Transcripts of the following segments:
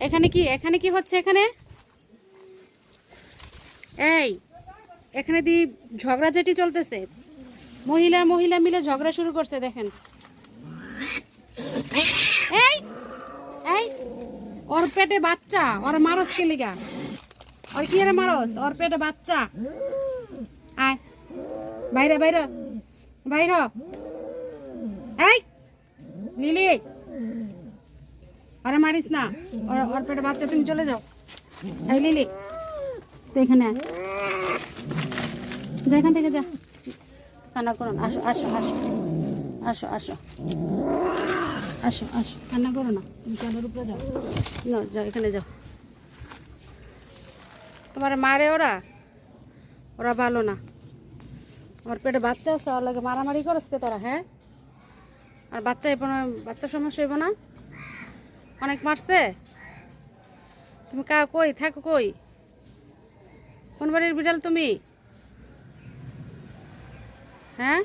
এখানে কি হচ্ছে এখানে? এই এখানে দি ঝগড়াঝাটি চলতেছে, মহিলা মিলে ঝগড়া শুরু করছে দেখেন। এই এই ওর পেটে বাচ্চা, ওর মারস কে লিগা? ওর কি রে মারস? ওর পেটে বাচ্চা। আয় বাইরে বাইরে বাইরে। এই লিলি আরে মারিস না, ওর পেটে বাচ্চা, তুমি চলে যাও। এই লিলি তো এখানে যা, এখান থেকে যা, কান্না করো না। আসো আসো আসো আসো আসো আসো আসো, কান্না করো না, তুমি চালের উপরে যাও। না যাও, এখানে যাও। তোমার মারে ওরা ভালো না। আমার পেটে বাচ্চা আছে, ওর লাগে মারামারি করস কে তোরা? হ্যাঁ, আর বাচ্চা সমস্যা হইব না? অনেক মারছে। তুমি কই থাকো? কই, কোন বাড়ির বিড়াল তুমি? হ্যাঁ,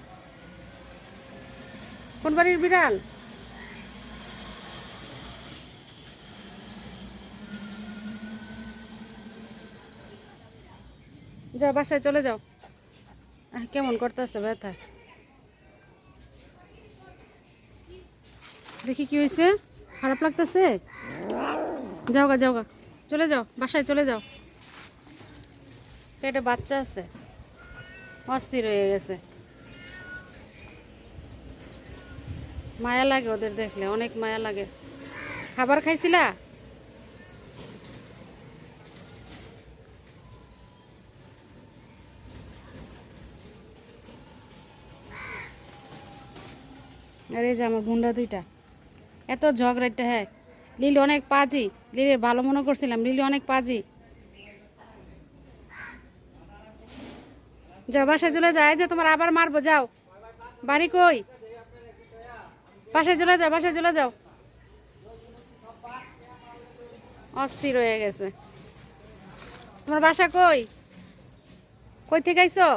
কোন বাড়ির বিড়াল? যাও বাসায় চলে যাও। কেমন করতেছে ব্যথা, দেখি কি হয়েছে? খারাপ লাগতেছে? যাও গা, চলে যাও, বাসায় চলে যাও। পেটে বাচ্চা আছে, অস্থির হয়ে গেছে। মায়া লাগে ওদের দেখলে, অনেক মায়া লাগে। খাবার খাইছিলা? আরে যে আমার গুন্ডা দুইটা এত ঝগড়াটা। হ্যাঁ, লিলি অনেক পাজি, লিলির ভালো মনে করছিলাম, লিলি অনেক পাজি। যাও বাসায় চলে যায়, যে তোমার আবার মারবো। যাও, বাড়ি কই? বাসায় চলে যাও, বাসায় চলে যাও। অস্থির হয়ে গেছে। তোমার বাসা কই? কই থেকে আইছো?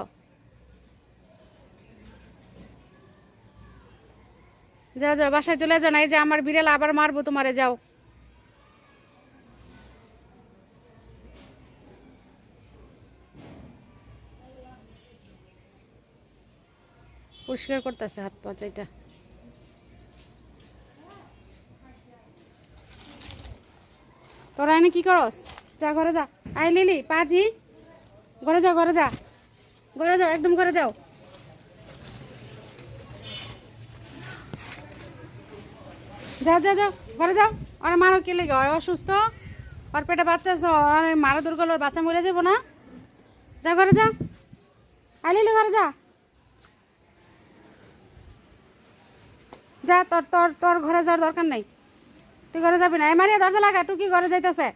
যাও যাও, বাসায় চলে যাও, না এই যে আমার বিড়াল আবার মারবো তোমারে। যাও, পরিষ্কার করতেছে হাত পা চাইটা। তোরা এনে কি করস? যা ঘরে যা। আই লিলি পাজি, ঘরে যাও, ঘরে যা, ঘরে যাও, একদম ঘরে যাও। যাও যাও যাও, ঘরে যাও। আর মারো কে লেগে? অসুস্থ, ওর পেটে বাচ্চা আছে, আর মারা দূর করলে বাচ্চা মরে যাবো না? যা ঘরে যা, আই লিলি ঘরে যা। যা, তোর তোর তোর ঘরে যাওয়ার দরকার নাই, তুই ঘরে যাবি না। এই মারিয়া দরজা লাগা, টুকি ঘরে যাইতেছে।